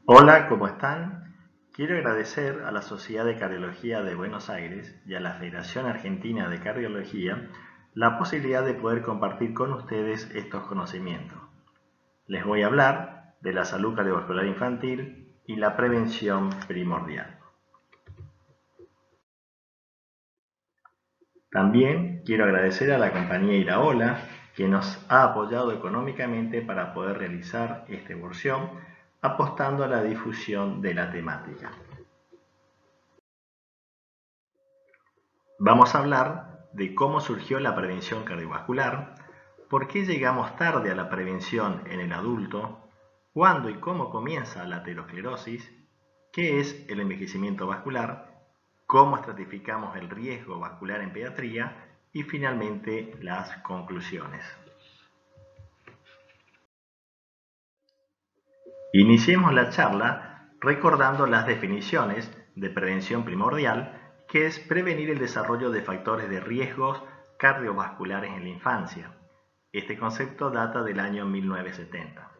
Hola, ¿cómo están? Quiero agradecer a la Sociedad de Cardiología de Buenos Aires y a la Federación Argentina de Cardiología la posibilidad de poder compartir con ustedes estos conocimientos. Les voy a hablar de la salud cardiovascular infantil y la prevención primordial. También quiero agradecer a la compañía Iraola, que nos ha apoyado económicamente para poder realizar esta evolución, apostando a la difusión de la temática. Vamos a hablar de cómo surgió la prevención cardiovascular, por qué llegamos tarde a la prevención en el adulto, cuándo y cómo comienza la aterosclerosis, qué es el envejecimiento vascular, cómo estratificamos el riesgo vascular en pediatría y finalmente las conclusiones. Iniciemos la charla recordando las definiciones de prevención primordial, que es prevenir el desarrollo de factores de riesgos cardiovasculares en la infancia. Este concepto data del año 1970.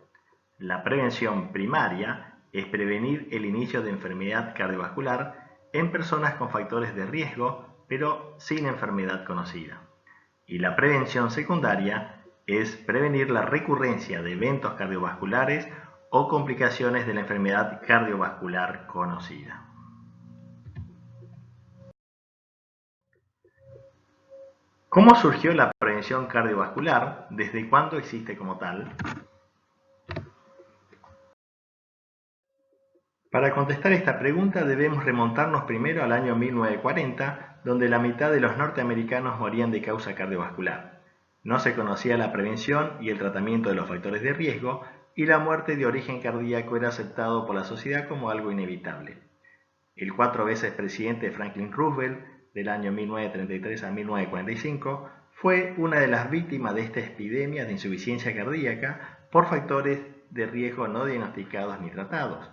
La prevención primaria es prevenir el inicio de enfermedad cardiovascular en personas con factores de riesgo, pero sin enfermedad conocida. Y la prevención secundaria es prevenir la recurrencia de eventos cardiovasculares o complicaciones de la enfermedad cardiovascular conocida. ¿Cómo surgió la prevención cardiovascular? ¿Desde cuándo existe como tal? Para contestar esta pregunta debemos remontarnos primero al año 1940, donde la mitad de los norteamericanos morían de causa cardiovascular. No se conocía la prevención y el tratamiento de los factores de riesgo, y la muerte de origen cardíaco era aceptado por la sociedad como algo inevitable. El 4 veces presidente Franklin Roosevelt, del año 1933 a 1945, fue una de las víctimas de esta epidemia de insuficiencia cardíaca por factores de riesgo no diagnosticados ni tratados.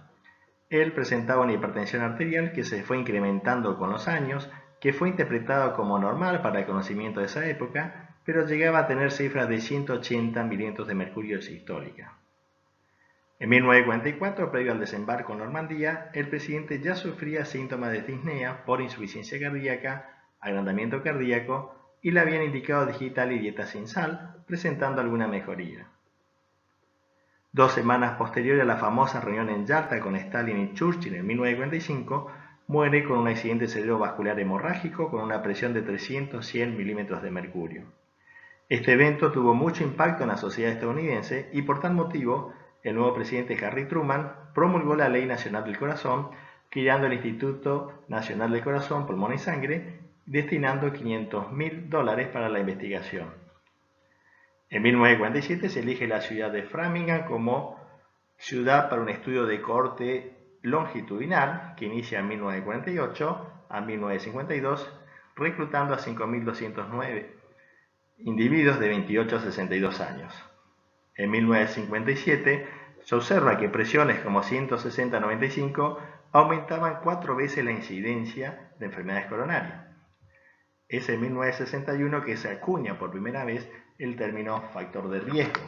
Él presentaba una hipertensión arterial que se fue incrementando con los años, que fue interpretado como normal para el conocimiento de esa época, pero llegaba a tener cifras de 180 milímetros de mercurio sistólica. En 1944, previo al desembarco en Normandía, el presidente ya sufría síntomas de disnea por insuficiencia cardíaca, agrandamiento cardíaco y le habían indicado digital y dieta sin sal, presentando alguna mejoría. 2 semanas posteriores a la famosa reunión en Yalta con Stalin y Churchill en 1945, muere con un accidente cerebrovascular hemorrágico con una presión de 300-100 milímetros de mercurio. Este evento tuvo mucho impacto en la sociedad estadounidense y por tal motivo el nuevo presidente Harry Truman promulgó la Ley Nacional del Corazón, creando el Instituto Nacional del Corazón, Pulmón y Sangre, destinando $500.000 para la investigación. En 1947 se elige la ciudad de Framingham como ciudad para un estudio de cohorte longitudinal que inicia en 1948 a 1952, reclutando a 5.209 individuos de 28 a 62 años. En 1957 se observa que presiones como 160-95 aumentaban 4 veces la incidencia de enfermedades coronarias. Es en 1961 que se acuña por primera vez el término factor de riesgo.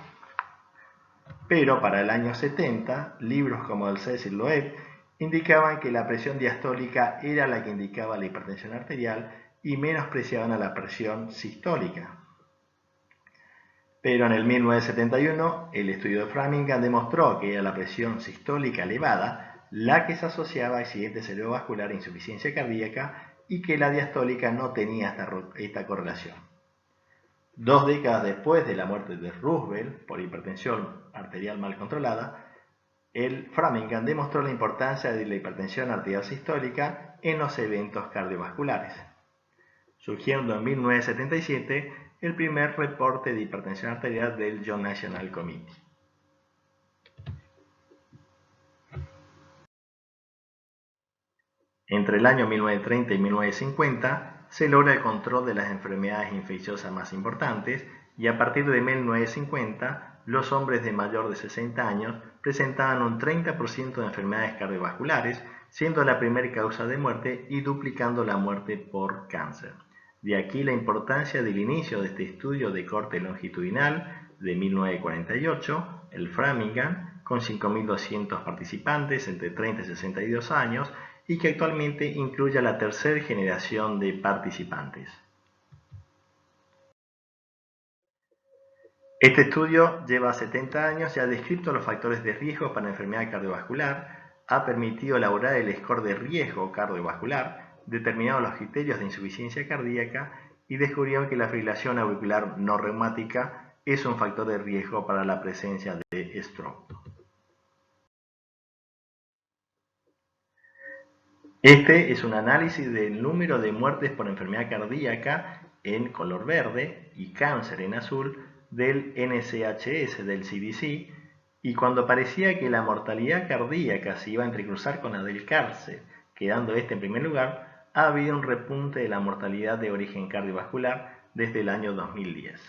Pero para el año 70, libros como el Cecil Loeb indicaban que la presión diastólica era la que indicaba la hipertensión arterial y menospreciaban a la presión sistólica. Pero en el 1971, el estudio de Framingham demostró que era la presión sistólica elevada la que se asociaba a accidente cerebrovascular e insuficiencia cardíaca y que la diastólica no tenía esta correlación. 2 décadas después de la muerte de Roosevelt por hipertensión arterial mal controlada, el Framingham demostró la importancia de la hipertensión arterial sistólica en los eventos cardiovasculares, surgiendo en 1977 el primer reporte de hipertensión arterial del John National Committee. Entre el año 1930 y 1950 se logra el control de las enfermedades infecciosas más importantes y a partir de 1950 los hombres de mayor de 60 años presentaban un 30% de enfermedades cardiovasculares, siendo la primera causa de muerte y duplicando la muerte por cáncer. De aquí la importancia del inicio de este estudio de corte longitudinal de 1948, el Framingham, con 5.200 participantes entre 30 y 62 años y que actualmente incluye a la tercera generación de participantes. Este estudio lleva 70 años y ha descrito los factores de riesgo para la enfermedad cardiovascular, ha permitido elaborar el score de riesgo cardiovascular, determinado los criterios de insuficiencia cardíaca y descubrieron que la fibrilación auricular no reumática es un factor de riesgo para la presencia de stroke. Este es un análisis del número de muertes por enfermedad cardíaca en color verde y cáncer en azul del NCHS del CDC, y cuando parecía que la mortalidad cardíaca se iba a entrecruzar con la del cáncer, quedando este en primer lugar, ha habido un repunte de la mortalidad de origen cardiovascular desde el año 2010.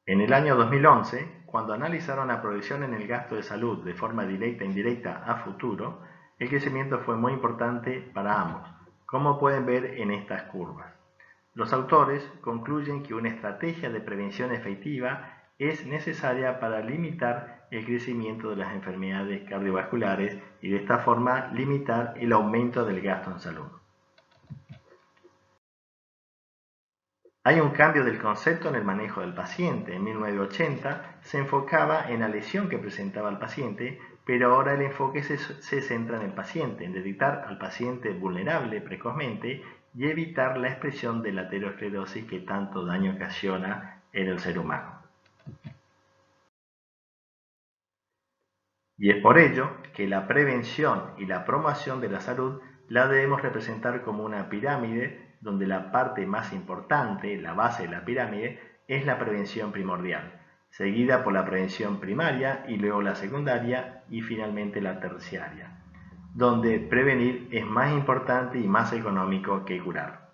En el año 2011, cuando analizaron la progresión en el gasto de salud de forma directa e indirecta a futuro, el crecimiento fue muy importante para ambos, como pueden ver en estas curvas. Los autores concluyen que una estrategia de prevención efectiva es necesaria para limitar el crecimiento de las enfermedades cardiovasculares y de esta forma limitar el aumento del gasto en salud. Hay un cambio del concepto en el manejo del paciente. En 1980 se enfocaba en la lesión que presentaba el paciente, pero ahora el enfoque se centra en el paciente, en detectar al paciente vulnerable precozmente y evitar la expresión de la aterosclerosis que tanto daño ocasiona en el ser humano. Y es por ello que la prevención y la promoción de la salud la debemos representar como una pirámide donde la parte más importante, la base de la pirámide, es la prevención primordial, seguida por la prevención primaria y luego la secundaria y finalmente la terciaria, donde prevenir es más importante y más económico que curar.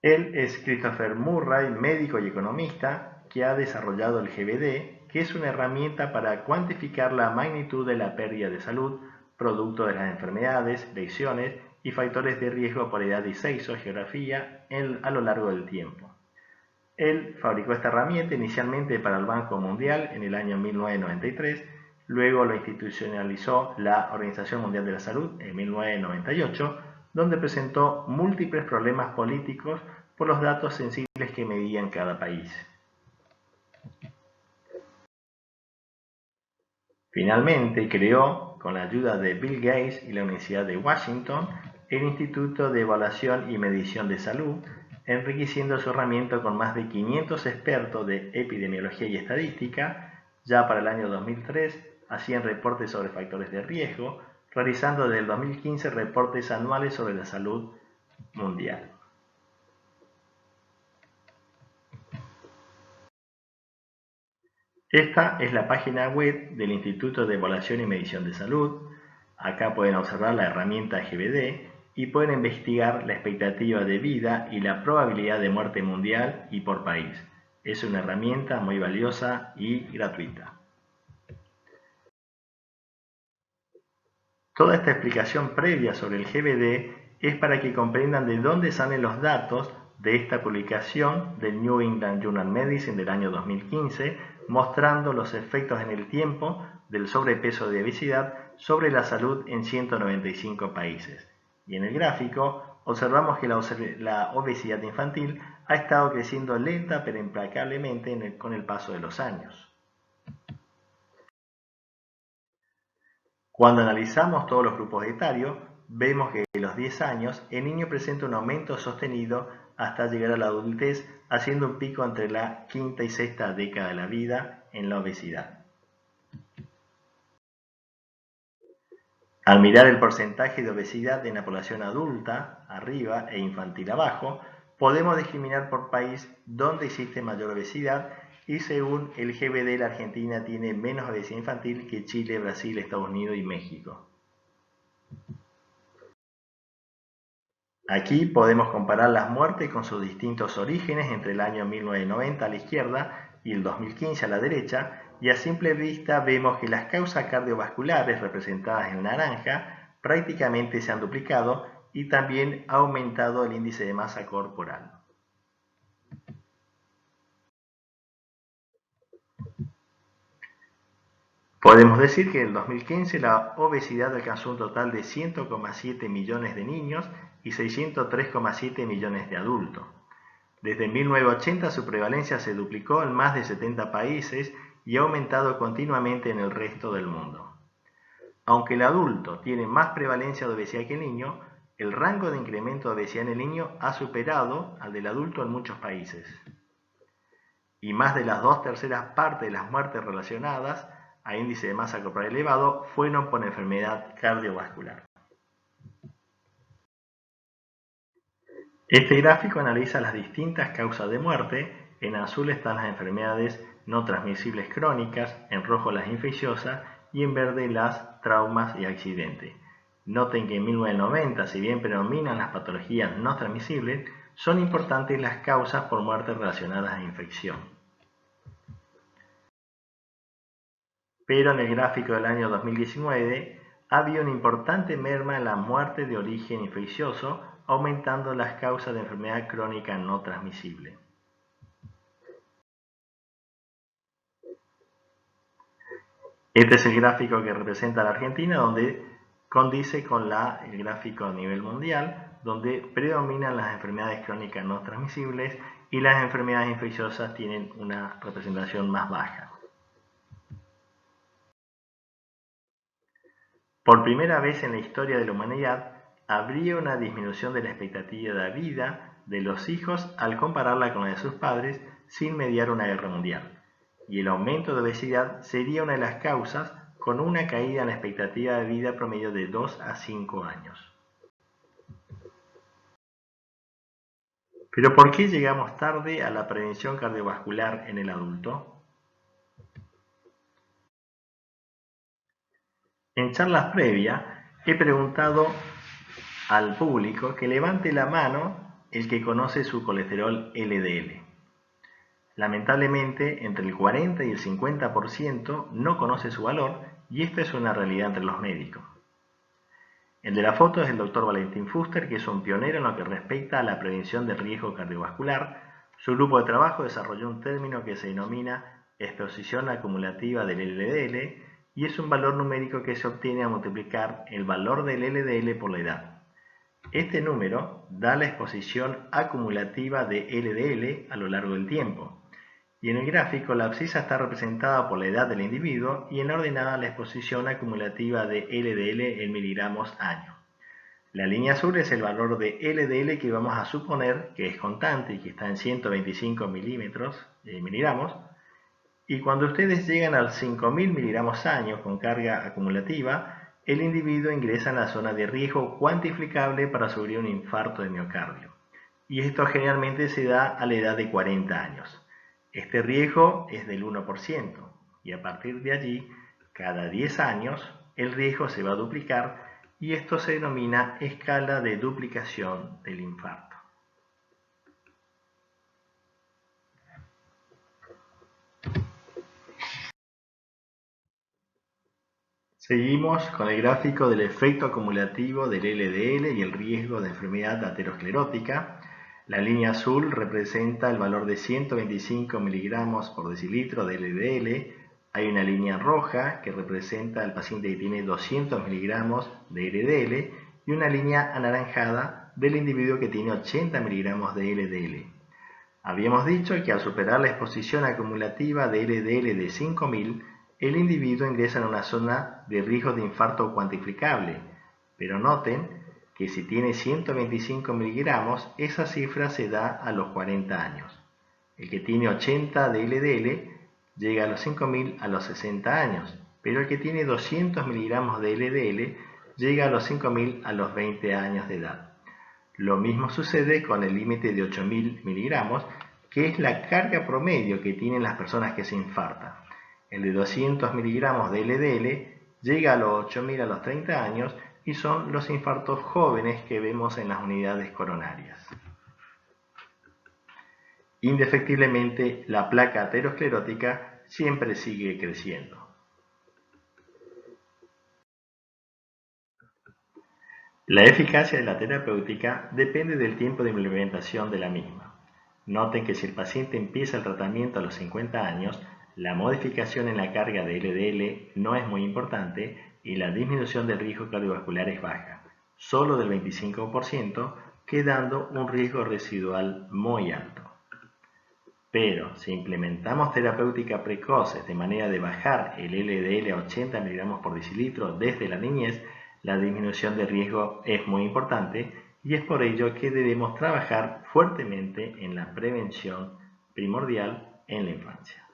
Él es Christopher Murray, médico y economista, que ha desarrollado el GBD, que es una herramienta para cuantificar la magnitud de la pérdida de salud, producto de las enfermedades, lesiones y factores de riesgo por edad y sexo, geografía, a lo largo del tiempo. Él fabricó esta herramienta inicialmente para el Banco Mundial en el año 1993, luego lo institucionalizó la Organización Mundial de la Salud en 1998, donde presentó múltiples problemas políticos por los datos sensibles que medían cada país. Finalmente creó, con la ayuda de Bill Gates y la Universidad de Washington, el Instituto de Evaluación y Medición de Salud, enriqueciendo su herramienta con más de 500 expertos de epidemiología y estadística. Ya para el año 2003 hacían reportes sobre factores de riesgo, realizando desde el 2015 reportes anuales sobre la salud mundial. Esta es la página web del Instituto de Evaluación y Medición de Salud. Acá pueden observar la herramienta GBD y pueden investigar la expectativa de vida y la probabilidad de muerte mundial y por país. Es una herramienta muy valiosa y gratuita. Toda esta explicación previa sobre el GBD es para que comprendan de dónde salen los datos de esta publicación del New England Journal of Medicine del año 2015, mostrando los efectos en el tiempo del sobrepeso y obesidad sobre la salud en 195 países. Y en el gráfico observamos que la obesidad infantil ha estado creciendo lenta pero implacablemente con el paso de los años. Cuando analizamos todos los grupos etarios, vemos que a los 10 años el niño presenta un aumento sostenido hasta llegar a la adultez, haciendo un pico entre la quinta y sexta década de la vida en la obesidad. Al mirar el porcentaje de obesidad en la población adulta, arriba, e infantil abajo, podemos discriminar por país dónde existe mayor obesidad y según el GBD la Argentina tiene menos obesidad infantil que Chile, Brasil, Estados Unidos y México. Aquí podemos comparar las muertes con sus distintos orígenes entre el año 1990 a la izquierda y el 2015 a la derecha, y a simple vista vemos que las causas cardiovasculares representadas en naranja prácticamente se han duplicado y también ha aumentado el índice de masa corporal. Podemos decir que en el 2015 la obesidad alcanzó un total de 100,7 millones de niños y 603,7 millones de adultos. Desde 1980 su prevalencia se duplicó en más de 70 países y ha aumentado continuamente en el resto del mundo. Aunque el adulto tiene más prevalencia de obesidad que el niño, el rango de incremento de obesidad en el niño ha superado al del adulto en muchos países. Y más de las 2/3 partes de las muertes relacionadas a índice de masa corporal elevado fueron por enfermedad cardiovascular. Este gráfico analiza las distintas causas de muerte. En azul están las enfermedades no transmisibles crónicas, en rojo las infecciosas y en verde las traumas y accidentes. Noten que en 1990, si bien predominan las patologías no transmisibles, son importantes las causas por muerte relacionadas a infección. Pero en el gráfico del año 2019 había una importante merma en la muerte de origen infeccioso, aumentando las causas de enfermedad crónica no transmisible. Este es el gráfico que representa a la Argentina, donde condice con el gráfico a nivel mundial, donde predominan las enfermedades crónicas no transmisibles y las enfermedades infecciosas tienen una representación más baja. Por primera vez en la historia de la humanidad, habría una disminución de la expectativa de vida de los hijos al compararla con la de sus padres sin mediar una guerra mundial. Y el aumento de obesidad sería una de las causas, con una caída en la expectativa de vida promedio de 2 a 5 años. Pero ¿por qué llegamos tarde a la prevención cardiovascular en el adulto? En charlas previas he preguntado al público que levante la mano el que conoce su colesterol LDL. Lamentablemente, entre el 40 y el 50% no conoce su valor y esta es una realidad entre los médicos. El de la foto es el Dr. Valentín Fuster, que es un pionero en lo que respecta a la prevención del riesgo cardiovascular. Su grupo de trabajo desarrolló un término que se denomina exposición acumulativa del LDL y es un valor numérico que se obtiene a multiplicar el valor del LDL por la edad. Este número da la exposición acumulativa de LDL a lo largo del tiempo. Y en el gráfico la abscisa está representada por la edad del individuo y en ordenada la exposición acumulativa de LDL en miligramos año. La línea azul es el valor de LDL que vamos a suponer que es constante y que está en 125 miligramos. Y cuando ustedes llegan a 5.000 miligramos año con carga acumulativa, el individuo ingresa en la zona de riesgo cuantificable para sufrir un infarto de miocardio. Y esto generalmente se da a la edad de 40 años. Este riesgo es del 1% y a partir de allí, cada 10 años, el riesgo se va a duplicar y esto se denomina escala de duplicación del infarto. Seguimos con el gráfico del efecto acumulativo del LDL y el riesgo de enfermedad aterosclerótica. La línea azul representa el valor de 125 miligramos por decilitro de LDL. Hay una línea roja que representa al paciente que tiene 200 miligramos de LDL y una línea anaranjada del individuo que tiene 80 miligramos de LDL. Habíamos dicho que al superar la exposición acumulativa de LDL de 5.000, el individuo ingresa en una zona de riesgo de infarto cuantificable, pero noten que si tiene 125 miligramos, esa cifra se da a los 40 años. El que tiene 80 de LDL llega a los 5.000 a los 60 años, pero el que tiene 200 miligramos de LDL llega a los 5.000 a los 20 años de edad. Lo mismo sucede con el límite de 8.000 miligramos, que es la carga promedio que tienen las personas que se infartan. El de 200 miligramos de LDL llega a los 8.000 a los 30 años y son los infartos jóvenes que vemos en las unidades coronarias. Indefectiblemente, la placa aterosclerótica siempre sigue creciendo. La eficacia de la terapéutica depende del tiempo de implementación de la misma. Noten que si el paciente empieza el tratamiento a los 50 años, la modificación en la carga de LDL no es muy importante y la disminución del riesgo cardiovascular es baja, solo del 25%, quedando un riesgo residual muy alto. Pero si implementamos terapéutica precoces de manera de bajar el LDL a 80 mg por decilitro desde la niñez, la disminución de riesgo es muy importante y es por ello que debemos trabajar fuertemente en la prevención primordial en la infancia.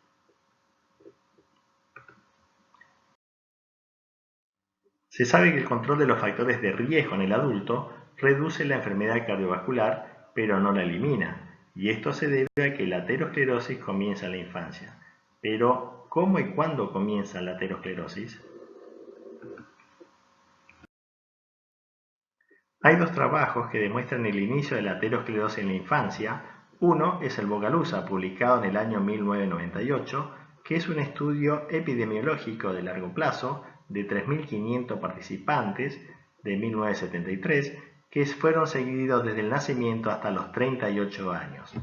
Se sabe que el control de los factores de riesgo en el adulto reduce la enfermedad cardiovascular, pero no la elimina, y esto se debe a que la aterosclerosis comienza en la infancia. Pero, ¿cómo y cuándo comienza la aterosclerosis? Hay dos trabajos que demuestran el inicio de la aterosclerosis en la infancia. Uno es el Bogalusa, publicado en el año 1998, que es un estudio epidemiológico de largo plazo de 3.500 participantes de 1973, que fueron seguidos desde el nacimiento hasta los 38 años.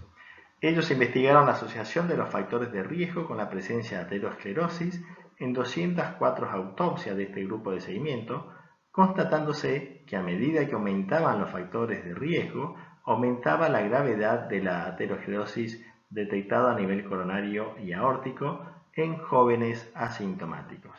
Ellos investigaron la asociación de los factores de riesgo con la presencia de aterosclerosis en 204 autopsias de este grupo de seguimiento, constatándose que a medida que aumentaban los factores de riesgo, aumentaba la gravedad de la aterosclerosis detectada a nivel coronario y aórtico en jóvenes asintomáticos.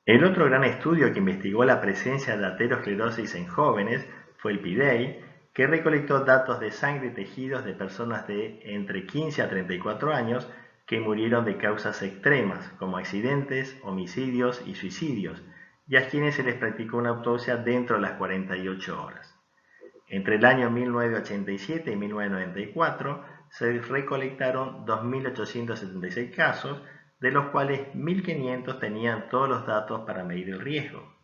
El otro gran estudio que investigó la presencia de aterosclerosis en jóvenes fue el PIDEI, que recolectó datos de sangre y tejidos de personas de entre 15 a 34 años que murieron de causas extremas, como accidentes, homicidios y suicidios, y a quienes se les practicó una autopsia dentro de las 48 horas. Entre el año 1987 y 1994 se recolectaron 2.876 casos, de los cuales 1.500 tenían todos los datos para medir el riesgo.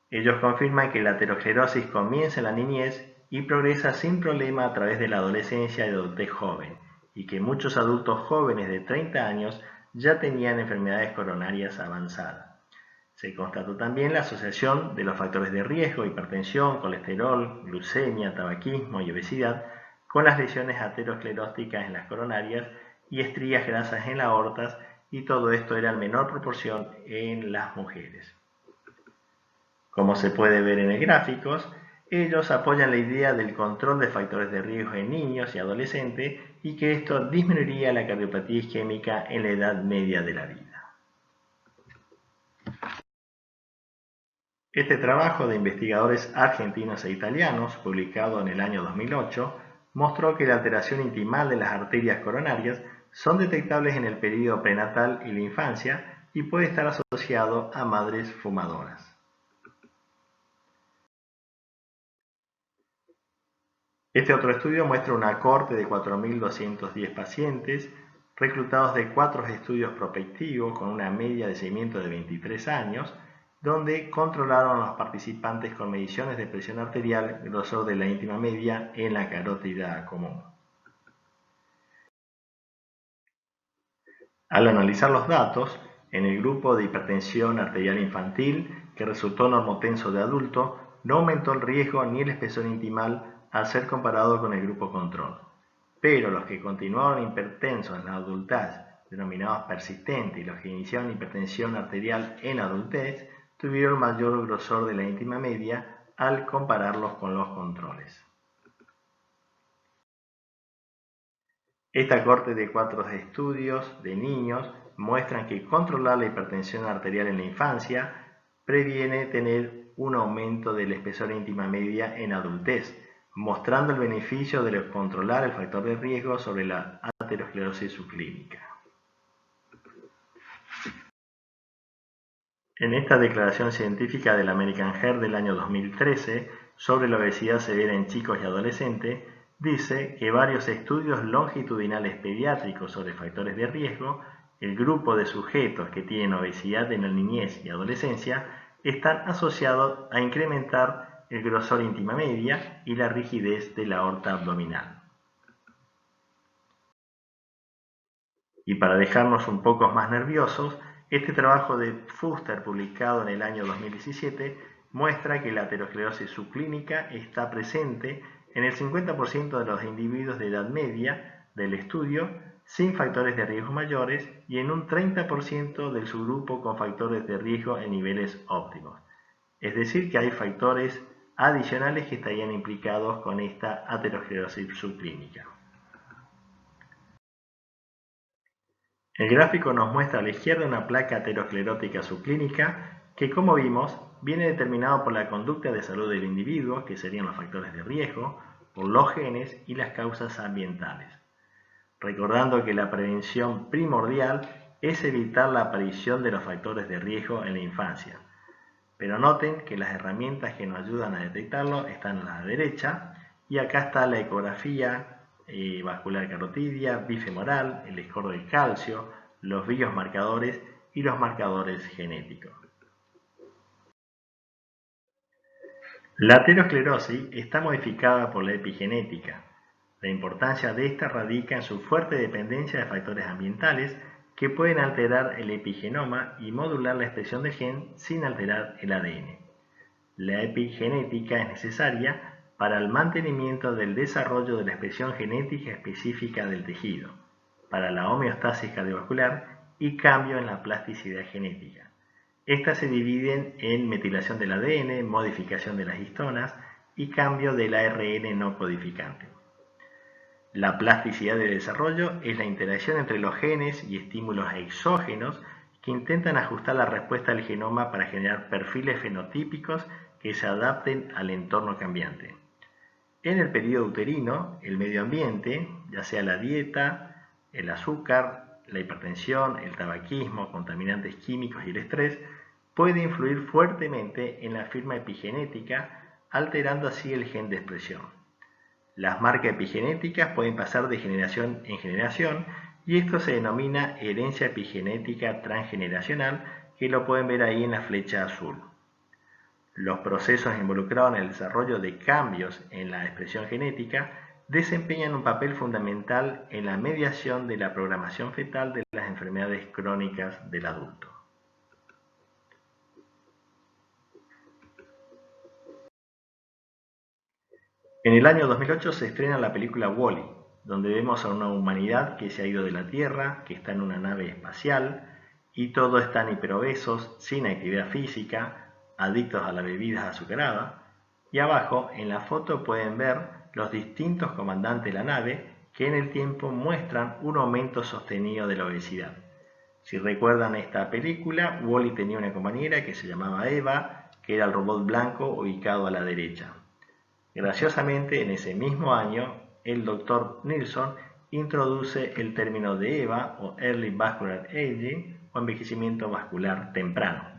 Ellos confirman que la aterosclerosis comienza en la niñez y progresa sin problema a través de la adolescencia y adultez joven, y que muchos adultos jóvenes de 30 años ya tenían enfermedades coronarias avanzadas. Se constató también la asociación de los factores de riesgo, hipertensión, colesterol, glucemia, tabaquismo y obesidad, con las lesiones ateroscleróticas en las coronarias y estrías grasas en las aortas, y todo esto era en menor proporción en las mujeres. Como se puede ver en el gráfico, ellos apoyan la idea del control de factores de riesgo en niños y adolescentes y que esto disminuiría la cardiopatía isquémica en la edad media de la vida. Este trabajo de investigadores argentinos e italianos, publicado en el año 2008, mostró que la alteración intimal de las arterias coronarias son detectables en el periodo prenatal y la infancia y puede estar asociado a madres fumadoras. Este otro estudio muestra una cohorte de 4.210 pacientes reclutados de 4 estudios prospectivos con una media de seguimiento de 23 años, donde controlaron a los participantes con mediciones de presión arterial, grosor de la íntima media en la carótida común. Al analizar los datos, en el grupo de hipertensión arterial infantil, que resultó normotenso de adulto, no aumentó el riesgo ni el espesor intimal al ser comparado con el grupo control. Pero los que continuaron hipertensos en la adultez, denominados persistentes, y los que iniciaron hipertensión arterial en adultez, tuvieron mayor grosor de la íntima media al compararlos con los controles. Esta cohorte de 4 estudios de niños muestran que controlar la hipertensión arterial en la infancia previene tener un aumento del espesor íntima media en adultez, mostrando el beneficio de controlar el factor de riesgo sobre la aterosclerosis subclínica. En esta declaración científica del American Heart del año 2013 sobre la obesidad severa en chicos y adolescentes, dice que varios estudios longitudinales pediátricos sobre factores de riesgo, el grupo de sujetos que tienen obesidad en la niñez y adolescencia, están asociados a incrementar el grosor íntima media y la rigidez de la aorta abdominal. Y para dejarnos un poco más nerviosos, Este trabajo de Fuster, publicado en el año 2017, muestra que la aterosclerosis subclínica está presente en el 50% de los individuos de edad media del estudio sin factores de riesgo mayores y en un 30% del subgrupo con factores de riesgo en niveles óptimos. Es decir, que hay factores adicionales que estarían implicados con esta aterosclerosis subclínica. El gráfico nos muestra a la izquierda una placa aterosclerótica subclínica que, como vimos, viene determinado por la conducta de salud del individuo, que serían los factores de riesgo, por los genes y las causas ambientales. Recordando que la prevención primordial es evitar la aparición de los factores de riesgo en la infancia. Pero noten que las herramientas que nos ayudan a detectarlo están a la derecha y acá está la ecografía vascular carotidia, bifemoral, el score del calcio, los biomarcadores y los marcadores genéticos. La aterosclerosis está modificada por la epigenética. La importancia de esta radica en su fuerte dependencia de factores ambientales que pueden alterar el epigenoma y modular la expresión del gen sin alterar el ADN. La epigenética es necesaria para el mantenimiento del desarrollo de la expresión genética específica del tejido, para la homeostasis cardiovascular y cambio en la plasticidad genética. Estas se dividen en metilación del ADN, modificación de las histonas y cambio del ARN no codificante. La plasticidad de desarrollo es la interacción entre los genes y estímulos exógenos que intentan ajustar la respuesta del genoma para generar perfiles fenotípicos que se adapten al entorno cambiante. En el periodo uterino, el medio ambiente, ya sea la dieta, el azúcar, la hipertensión, el tabaquismo, contaminantes químicos y el estrés, puede influir fuertemente en la firma epigenética, alterando así el gen de expresión. Las marcas epigenéticas pueden pasar de generación en generación y esto se denomina herencia epigenética transgeneracional, que lo pueden ver ahí en la flecha azul. Los procesos involucrados en el desarrollo de cambios en la expresión genética desempeñan un papel fundamental en la mediación de la programación fetal de las enfermedades crónicas del adulto. En el año 2008 se estrena la película Wall-E, donde vemos a una humanidad que se ha ido de la Tierra, que está en una nave espacial, y todos están hiperobesos, sin actividad física, adictos a las bebidas azucaradas, y abajo en la foto pueden ver los distintos comandantes de la nave que en el tiempo muestran un aumento sostenido de la obesidad. Si recuerdan esta película, Wall-E tenía una compañera que se llamaba Eva, que era el robot blanco ubicado a la derecha. Graciosamente, en ese mismo año, el Dr. Nilsson introduce el término de EVA o Early Vascular Aging o envejecimiento vascular temprano.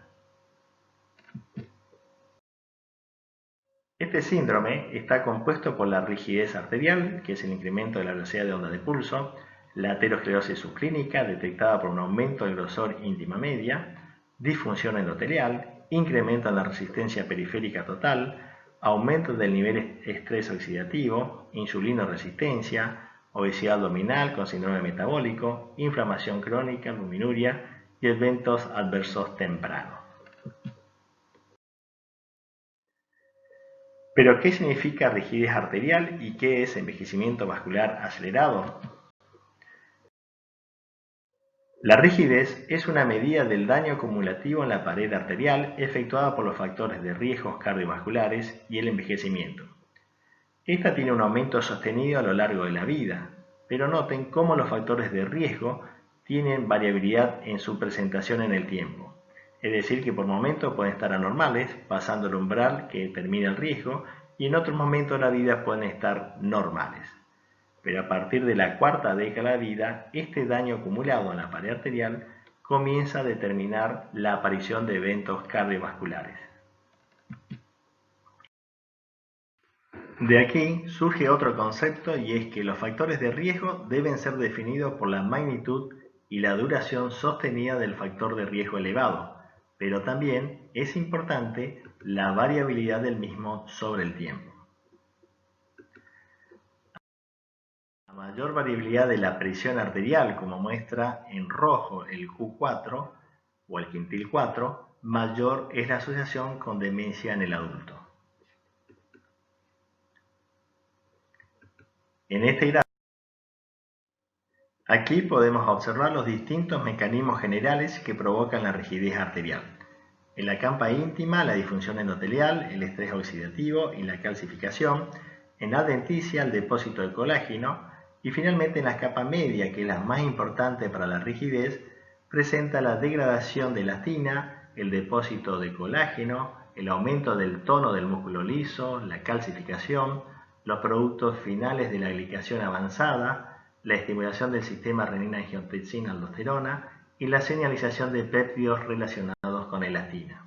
Este síndrome está compuesto por la rigidez arterial, que es el incremento de la velocidad de onda de pulso, la aterosclerosis subclínica, detectada por un aumento del grosor íntima media, disfunción endotelial, incremento en la resistencia periférica total, aumento del nivel de estrés oxidativo, insulinoresistencia, obesidad abdominal con síndrome metabólico, inflamación crónica, luminuria y eventos adversos tempranos. ¿Pero qué significa rigidez arterial y qué es envejecimiento vascular acelerado? La rigidez es una medida del daño acumulativo en la pared arterial efectuada por los factores de riesgos cardiovasculares y el envejecimiento. Esta tiene un aumento sostenido a lo largo de la vida, pero noten cómo los factores de riesgo tienen variabilidad en su presentación en el tiempo. Es decir, que por momentos pueden estar anormales, pasando el umbral que determina el riesgo, y en otros momentos de la vida pueden estar normales. Pero a partir de la cuarta década de la vida, este daño acumulado en la pared arterial comienza a determinar la aparición de eventos cardiovasculares. De aquí surge otro concepto y es que los factores de riesgo deben ser definidos por la magnitud y la duración sostenida del factor de riesgo elevado, pero también es importante la variabilidad del mismo sobre el tiempo. A mayor variabilidad de la presión arterial, como muestra en rojo el Q4, o el quintil 4, mayor es la asociación con demencia en el adulto. En este gráfico, aquí podemos observar los distintos mecanismos generales que provocan la rigidez arterial. En la capa íntima, la disfunción endotelial, el estrés oxidativo y la calcificación. En la adventicia, el depósito de colágeno. Y finalmente en la capa media, que es la más importante para la rigidez, presenta la degradación de elastina, el depósito de colágeno, el aumento del tono del músculo liso, la calcificación, los productos finales de la glicación avanzada, la estimulación del sistema renina-angiotensina-aldosterona y la señalización de péptidos relacionados con elastina.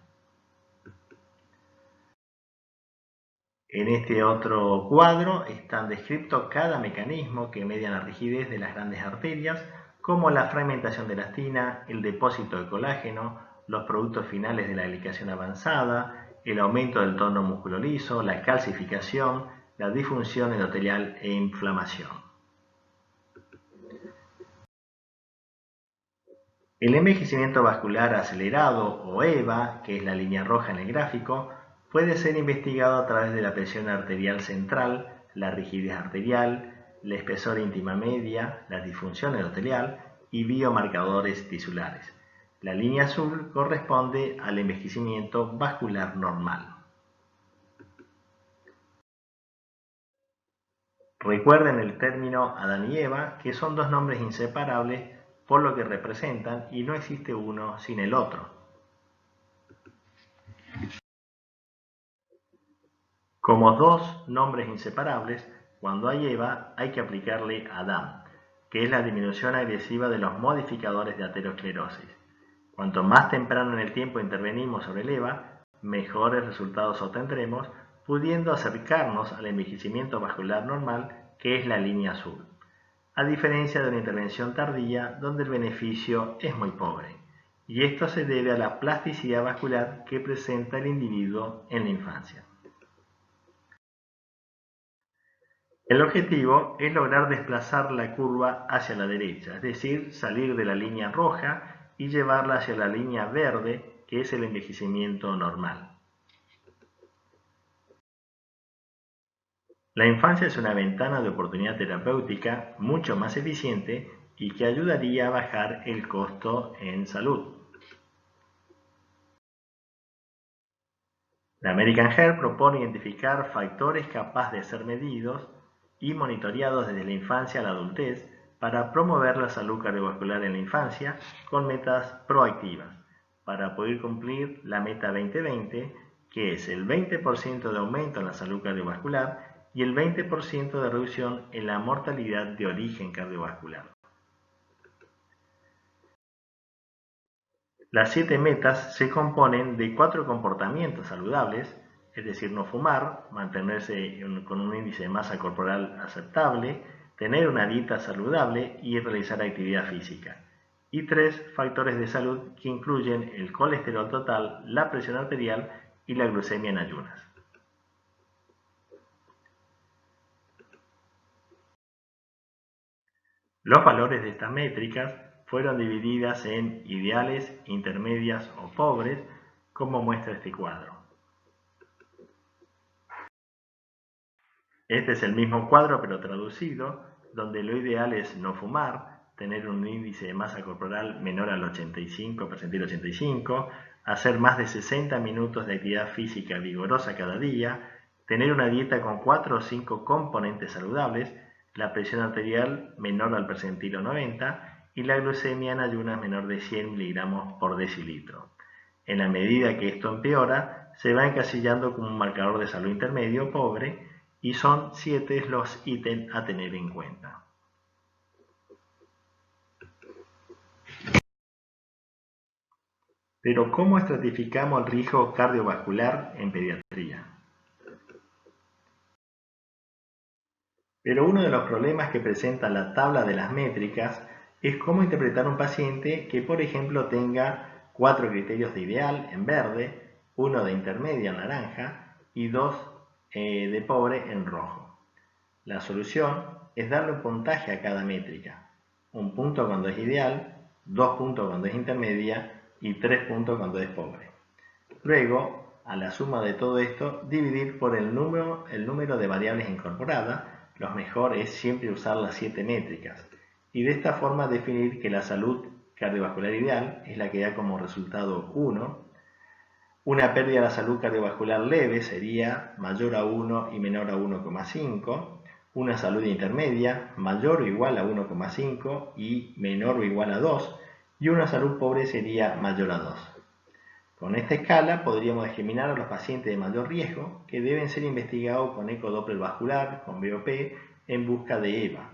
En este otro cuadro están descritos cada mecanismo que media la rigidez de las grandes arterias, como la fragmentación de elastina, el depósito de colágeno, los productos finales de la glicación avanzada, el aumento del tono músculo liso, la calcificación, la disfunción endotelial e inflamación. El envejecimiento vascular acelerado, o EVA, que es la línea roja en el gráfico, puede ser investigado a través de la presión arterial central, la rigidez arterial, la espesor íntima media, la disfunción endotelial y biomarcadores tisulares. La línea azul corresponde al envejecimiento vascular normal. Recuerden el término Adán y Eva, que son dos nombres inseparables por lo que representan y no existe uno sin el otro. Como dos nombres inseparables, cuando hay EVA hay que aplicarle Adán, que es la disminución agresiva de los modificadores de aterosclerosis. Cuanto más temprano en el tiempo intervenimos sobre el EVA, mejores resultados obtendremos, pudiendo acercarnos al envejecimiento vascular normal, que es la línea azul, a diferencia de una intervención tardía donde el beneficio es muy pobre. Y esto se debe a la plasticidad vascular que presenta el individuo en la infancia. El objetivo es lograr desplazar la curva hacia la derecha, es decir, salir de la línea roja y llevarla hacia la línea verde, que es el envejecimiento normal. La infancia es una ventana de oportunidad terapéutica mucho más eficiente y que ayudaría a bajar el costo en salud. La American Heart propone identificar factores capaces de ser medidos y monitoreados desde la infancia a la adultez para promover la salud cardiovascular en la infancia con metas proactivas, para poder cumplir la meta 2020, que es el 20% de aumento en la salud cardiovascular y el 20% de reducción en la mortalidad de origen cardiovascular. Las 7 metas se componen de 4 comportamientos saludables, es decir, no fumar, mantenerse con un índice de masa corporal aceptable, tener una dieta saludable y realizar actividad física. Y 3 factores de salud que incluyen el colesterol total, la presión arterial y la glucemia en ayunas. Los valores de estas métricas fueron divididas en ideales, intermedias o pobres, como muestra este cuadro. Este es el mismo cuadro pero traducido, donde lo ideal es no fumar, tener un índice de masa corporal menor al 85, percentil 85, hacer más de 60 minutos de actividad física vigorosa cada día, tener una dieta con 4 o 5 componentes saludables, la presión arterial menor al percentil 90 y la glucemia en ayunas menor de 100 miligramos por decilitro. En la medida que esto empeora, se va encasillando como un marcador de salud intermedio o pobre, y son 7 los ítems a tener en cuenta. Pero ¿cómo estratificamos el riesgo cardiovascular en pediatría? Pero uno de los problemas que presenta la tabla de las métricas es cómo interpretar un paciente que, por ejemplo, tenga 4 criterios de ideal en verde, 1 de intermedia en naranja y 2 de pobre en rojo. La solución es darle un puntaje a cada métrica. Un punto cuando es ideal, 2 puntos cuando es intermedia y 3 puntos cuando es pobre. Luego, a la suma de todo esto, dividir por el número de variables incorporadas. Lo mejor es siempre usar las 7 métricas y de esta forma definir que la salud cardiovascular ideal es la que da como resultado 1. Una pérdida de la salud cardiovascular leve sería mayor a 1 y menor a 1,5. Una salud intermedia mayor o igual a 1,5 y menor o igual a 2. Y una salud pobre sería mayor a 2. Con esta escala podríamos discriminar a los pacientes de mayor riesgo que deben ser investigados con ecodoppler vascular, con BOP, en busca de EVA.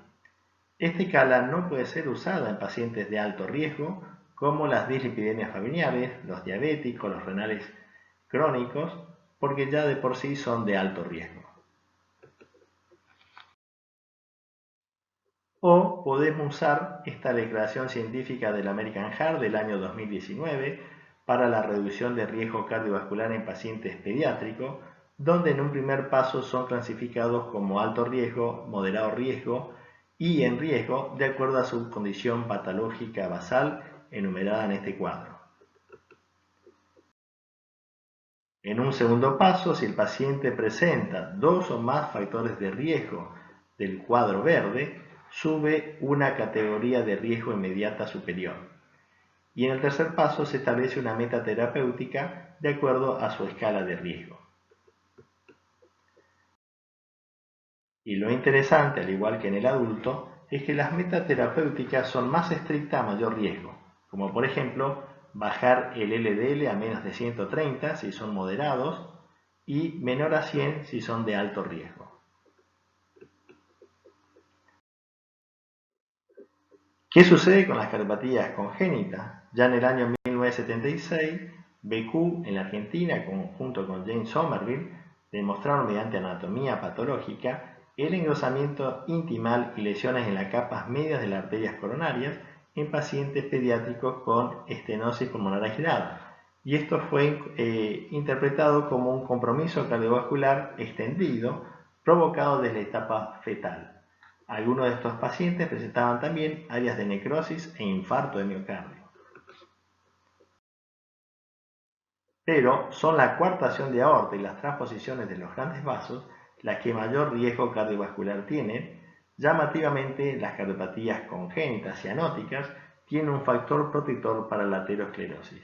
Esta escala no puede ser usada en pacientes de alto riesgo, como las dislipidemias familiares, los diabéticos, los renales crónicos, porque ya de por sí son de alto riesgo. O podemos usar esta declaración científica del American Heart del año 2019 para la reducción de riesgo cardiovascular en pacientes pediátricos, donde en un primer paso son clasificados como alto riesgo, moderado riesgo y en riesgo de acuerdo a su condición patológica basal enumerada en este cuadro. En un segundo paso, si el paciente presenta 2 o más factores de riesgo del cuadro verde, sube una categoría de riesgo inmediata superior. Y en el tercer paso se establece una meta terapéutica de acuerdo a su escala de riesgo. Y lo interesante, al igual que en el adulto, es que las metas terapéuticas son más estrictas a mayor riesgo, como por ejemplo bajar el LDL a menos de 130 si son moderados y menor a 100 si son de alto riesgo. ¿Qué sucede con las cardiopatías congénitas? Ya en el año 1976, Becu en la Argentina, junto con James Somerville, demostraron mediante anatomía patológica el engrosamiento intimal y lesiones en las capas medias de las arterias coronarias en pacientes pediátricos con estenosis pulmonar aislada. Y esto fue interpretado como un compromiso cardiovascular extendido provocado desde la etapa fetal. Algunos de estos pacientes presentaban también áreas de necrosis e infarto de miocardio. Pero son la coartación de aorta y las transposiciones de los grandes vasos las que mayor riesgo cardiovascular tienen. Llamativamente, las cardiopatías congénitas cianóticas tienen un factor protector para la aterosclerosis.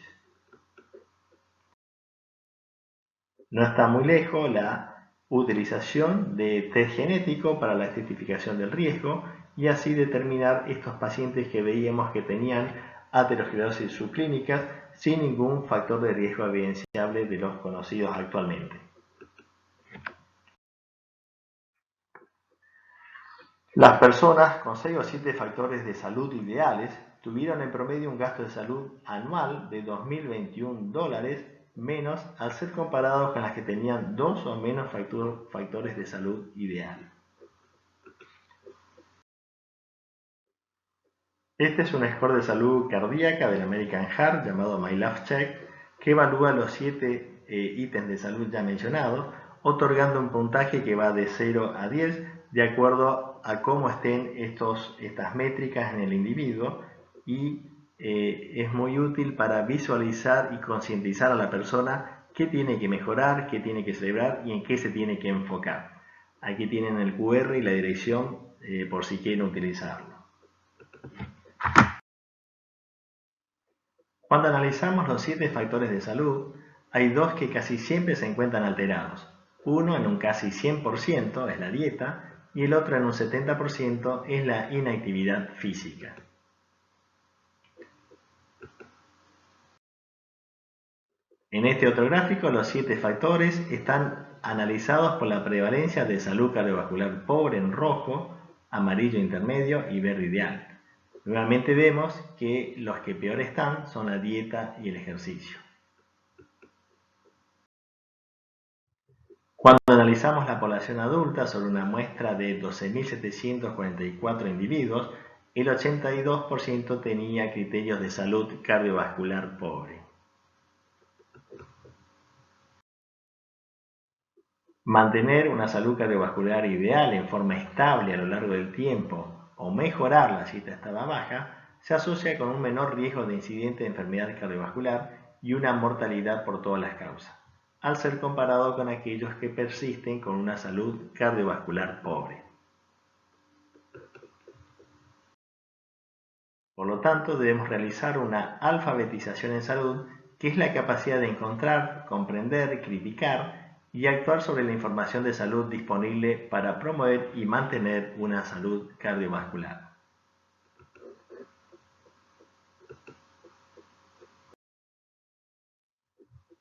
No está muy lejos la utilización de test genético para la estratificación del riesgo y así determinar estos pacientes que veíamos que tenían aterosclerosis subclínicas sin ningún factor de riesgo evidenciable de los conocidos actualmente. Las personas con 6 o 7 factores de salud ideales tuvieron en promedio un gasto de salud anual de $2.021 menos al ser comparados con las que tenían 2 o menos factores de salud ideal. Este es un score de salud cardíaca del American Heart llamado MyLifeCheck que evalúa los 7 ítems de salud ya mencionados, otorgando un puntaje que va de 0 a 10 de acuerdo a cómo estén estas métricas en el individuo y es muy útil para visualizar y concientizar a la persona qué tiene que mejorar, qué tiene que celebrar y en qué se tiene que enfocar. Aquí tienen el QR y la dirección por si quieren utilizarlo. Cuando analizamos los 7 factores de salud, hay 2 que casi siempre se encuentran alterados. Uno en un casi 100% es la dieta y el otro en un 70% es la inactividad física. En este otro gráfico, los 7 factores están analizados por la prevalencia de salud cardiovascular pobre en rojo, amarillo intermedio y verde ideal. Nuevamente vemos que los que peor están son la dieta y el ejercicio. Cuando analizamos la población adulta sobre una muestra de 12.744 individuos, el 82% tenía criterios de salud cardiovascular pobre. Mantener una salud cardiovascular ideal en forma estable a lo largo del tiempo o mejorarla si esta estaba baja se asocia con un menor riesgo de incidente de enfermedad cardiovascular y una mortalidad por todas las causas, al ser comparado con aquellos que persisten con una salud cardiovascular pobre. Por lo tanto, debemos realizar una alfabetización en salud, que es la capacidad de encontrar, comprender, criticar y actuar sobre la información de salud disponible para promover y mantener una salud cardiovascular.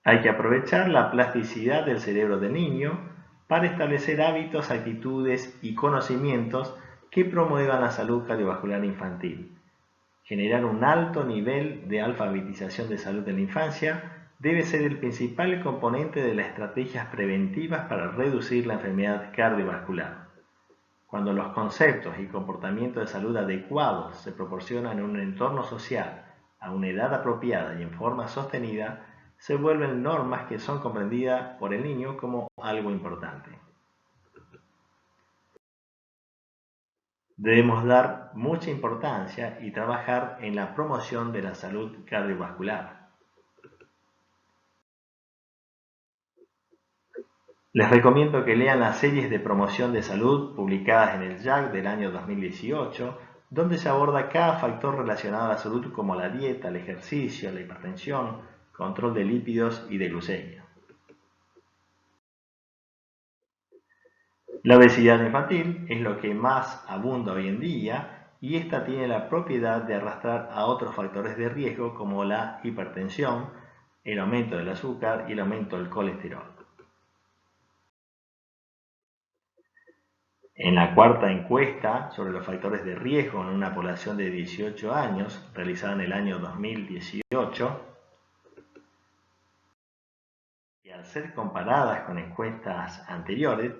Hay que aprovechar la plasticidad del cerebro del niño para establecer hábitos, actitudes y conocimientos que promuevan la salud cardiovascular infantil. Generar un alto nivel de alfabetización de salud en la infancia debe ser el principal componente de las estrategias preventivas para reducir la enfermedad cardiovascular. Cuando los conceptos y comportamientos de salud adecuados se proporcionan en un entorno social, a una edad apropiada y en forma sostenida, se vuelven normas que son comprendidas por el niño como algo importante. Debemos dar mucha importancia y trabajar en la promoción de la salud cardiovascular. Les recomiendo que lean las series de promoción de salud publicadas en el JACC del año 2018, donde se aborda cada factor relacionado a la salud como la dieta, el ejercicio, la hipertensión, control de lípidos y de glucemia. La obesidad infantil es lo que más abunda hoy en día y esta tiene la propiedad de arrastrar a otros factores de riesgo como la hipertensión, el aumento del azúcar y el aumento del colesterol. En la cuarta encuesta sobre los factores de riesgo en una población de 18 años, realizada en el año 2018, y al ser comparadas con encuestas anteriores,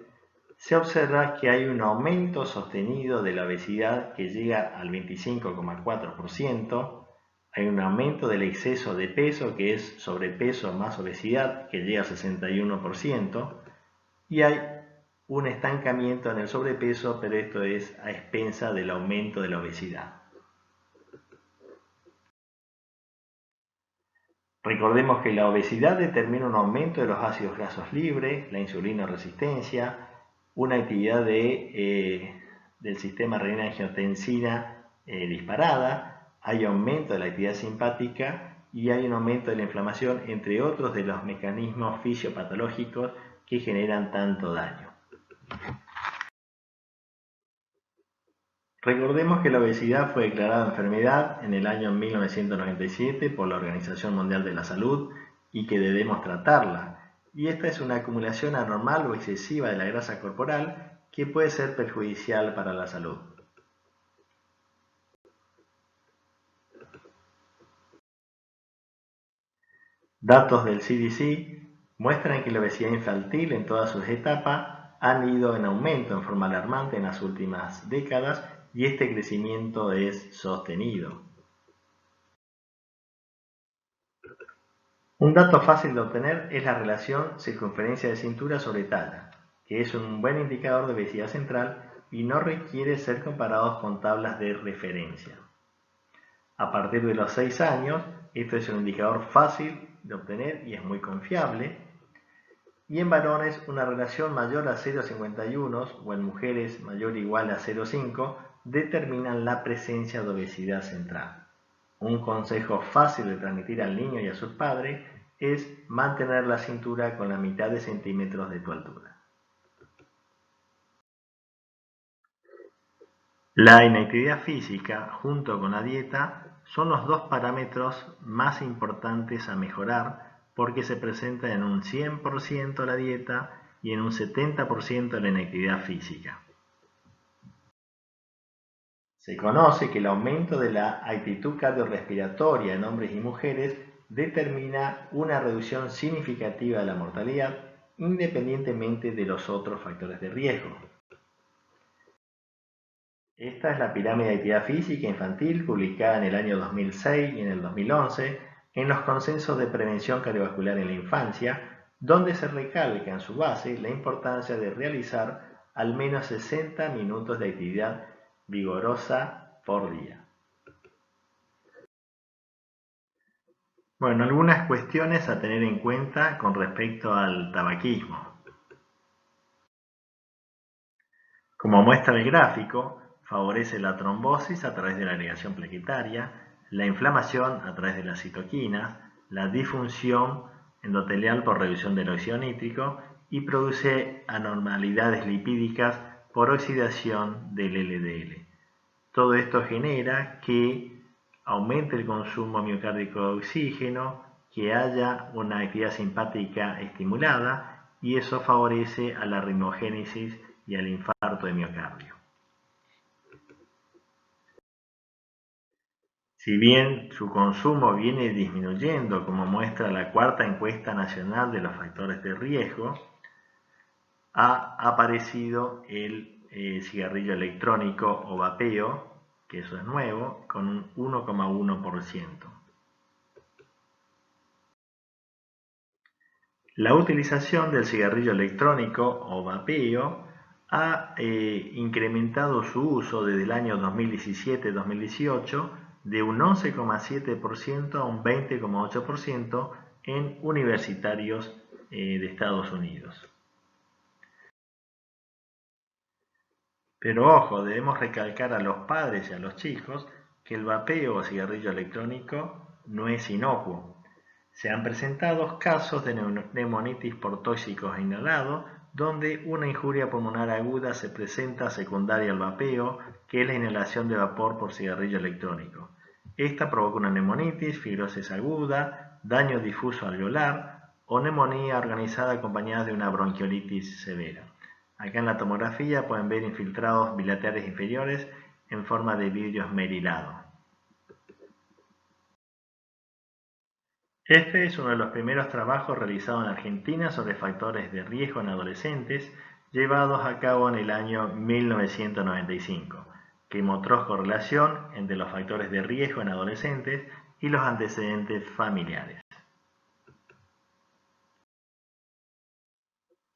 se observa que hay un aumento sostenido de la obesidad que llega al 25,4%, hay un aumento del exceso de peso, que es sobrepeso más obesidad, que llega al 61%, y hay un estancamiento en el sobrepeso, pero esto es a expensa del aumento de la obesidad. Recordemos que la obesidad determina un aumento de los ácidos grasos libres, la insulina resistencia, una actividad del sistema renina-angiotensina disparada, hay aumento de la actividad simpática y hay un aumento de la inflamación, entre otros de los mecanismos fisiopatológicos que generan tanto daño. Recordemos que la obesidad fue declarada enfermedad en el año 1997 por la Organización Mundial de la Salud y que debemos tratarla. Y esta es una acumulación anormal o excesiva de la grasa corporal que puede ser perjudicial para la salud. Datos del CDC muestran que la obesidad infantil en todas sus etapas han ido en aumento en forma alarmante en las últimas décadas y este crecimiento es sostenido. Un dato fácil de obtener es la relación circunferencia de cintura sobre talla, que es un buen indicador de obesidad central y no requiere ser comparados con tablas de referencia. A partir de los 6 años, esto es un indicador fácil de obtener y es muy confiable. Y en varones, una relación mayor a 0,51 o en mujeres mayor o igual a 0,5 determinan la presencia de obesidad central. Un consejo fácil de transmitir al niño y a sus padres es mantener la cintura con la mitad de centímetros de tu altura. La inactividad física junto con la dieta son los dos parámetros más importantes a mejorar porque se presenta en un 100% la dieta y en un 70% la inactividad física. Se conoce que el aumento de la actitud cardiorrespiratoria en hombres y mujeres determina una reducción significativa de la mortalidad independientemente de los otros factores de riesgo. Esta es la pirámide de actividad física infantil publicada en el año 2006 y en el 2011 en los consensos de prevención cardiovascular en la infancia, donde se recalca en su base la importancia de realizar al menos 60 minutos de actividad vigorosa por día. Bueno, algunas cuestiones a tener en cuenta con respecto al tabaquismo. Como muestra el gráfico, favorece la trombosis a través de la agregación plaquetaria, la inflamación a través de las citoquinas, la disfunción endotelial por reducción del óxido nítrico y produce anormalidades lipídicas por oxidación del LDL. Todo esto genera que aumente el consumo miocárdico de oxígeno, que haya una actividad simpática estimulada y eso favorece a la arritmogénesis y al infarto de miocardio. Si bien su consumo viene disminuyendo, como muestra la cuarta encuesta nacional de los factores de riesgo, ha aparecido el cigarrillo electrónico o vapeo, que eso es nuevo, con un 1,1%. La utilización del cigarrillo electrónico o vapeo ha incrementado su uso desde el año 2017-2018 de un 11,7% a un 20,8% en universitarios de Estados Unidos. Pero ojo, debemos recalcar a los padres y a los chicos que el vapeo o cigarrillo electrónico no es inocuo. Se han presentado casos de neumonitis por tóxicos inhalados, donde una injuria pulmonar aguda se presenta secundaria al vapeo, que es la inhalación de vapor por cigarrillo electrónico. Esta provoca una neumonitis, fibrosis aguda, daño difuso alveolar o neumonía organizada acompañada de una bronquiolitis severa. Acá en la tomografía pueden ver infiltrados bilaterales inferiores en forma de vidrio esmerilado. Este es uno de los primeros trabajos realizados en Argentina sobre factores de riesgo en adolescentes, llevados a cabo en el año 1995, que mostró correlación entre los factores de riesgo en adolescentes y los antecedentes familiares.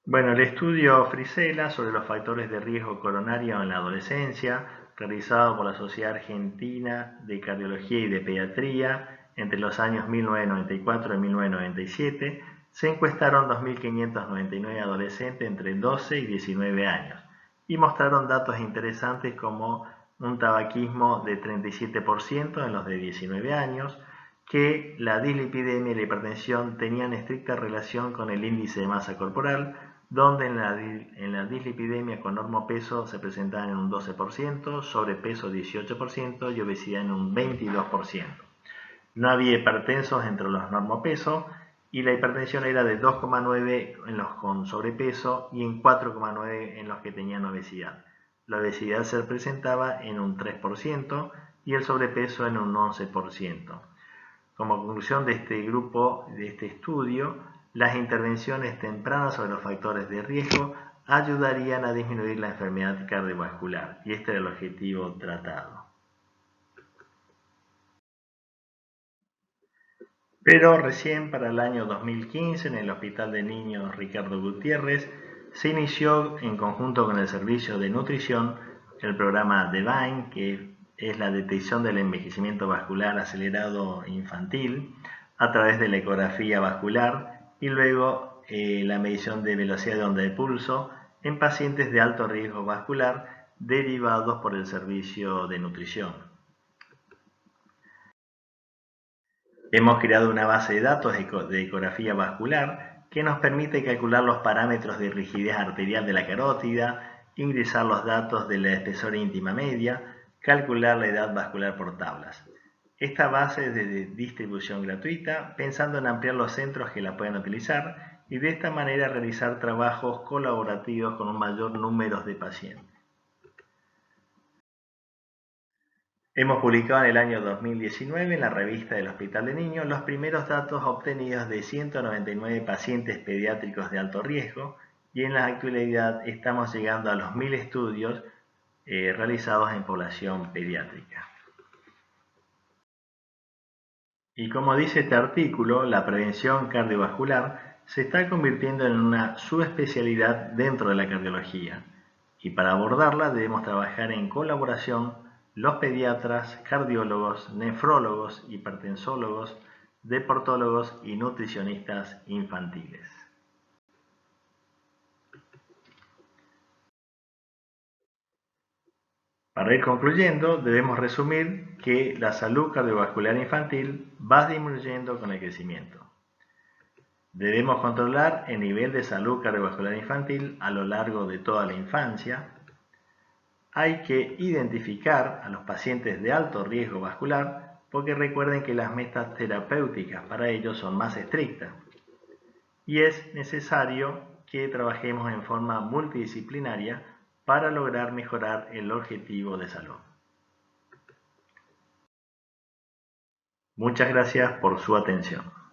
Bueno, el estudio Frisella sobre los factores de riesgo coronario en la adolescencia, realizado por la Sociedad Argentina de Cardiología y de Pediatría entre los años 1994 y 1997, se encuestaron 2.599 adolescentes entre 12 y 19 años y mostraron datos interesantes como un tabaquismo de 37% en los de 19 años, que la dislipidemia y la hipertensión tenían estricta relación con el índice de masa corporal, donde en la dislipidemia con normopeso se presentaban en un 12%, sobrepeso 18% y obesidad en un 22%. No había hipertensos entre los normopesos y la hipertensión era de 2,9 en los con sobrepeso y en 4,9 en los que tenían obesidad. La obesidad se presentaba en un 3% y el sobrepeso en un 11%. Como conclusión de este grupo, de este estudio, las intervenciones tempranas sobre los factores de riesgo ayudarían a disminuir la enfermedad cardiovascular, y este era el objetivo tratado. Pero recién para el año 2015, en el Hospital de Niños Ricardo Gutiérrez, se inició en conjunto con el Servicio de Nutrición el programa DEVINE, que es la detección del envejecimiento vascular acelerado infantil a través de la ecografía vascular y luego la medición de velocidad de onda de pulso en pacientes de alto riesgo vascular derivados por el servicio de nutrición. Hemos creado una base de datos de ecografía vascular que nos permite calcular los parámetros de rigidez arterial de la carótida, ingresar los datos de la espesor íntima media, calcular la edad vascular por tablas. Esta base es de distribución gratuita, pensando en ampliar los centros que la puedan utilizar y de esta manera realizar trabajos colaborativos con un mayor número de pacientes. Hemos publicado en el año 2019 en la revista del Hospital de Niños los primeros datos obtenidos de 199 pacientes pediátricos de alto riesgo y en la actualidad estamos llegando a los 1000 estudios realizados en población pediátrica. Y como dice este artículo, la prevención cardiovascular se está convirtiendo en una subespecialidad dentro de la cardiología y para abordarla debemos trabajar en colaboración los pediatras, cardiólogos, nefrólogos, hipertensólogos, deportólogos y nutricionistas infantiles. Para ir concluyendo, debemos resumir que la salud cardiovascular infantil va disminuyendo con el crecimiento. Debemos controlar el nivel de salud cardiovascular infantil a lo largo de toda la infancia. Hay que identificar a los pacientes de alto riesgo vascular porque recuerden que las metas terapéuticas para ellos son más estrictas. Y es necesario que trabajemos en forma multidisciplinaria para lograr mejorar el objetivo de salud. Muchas gracias por su atención.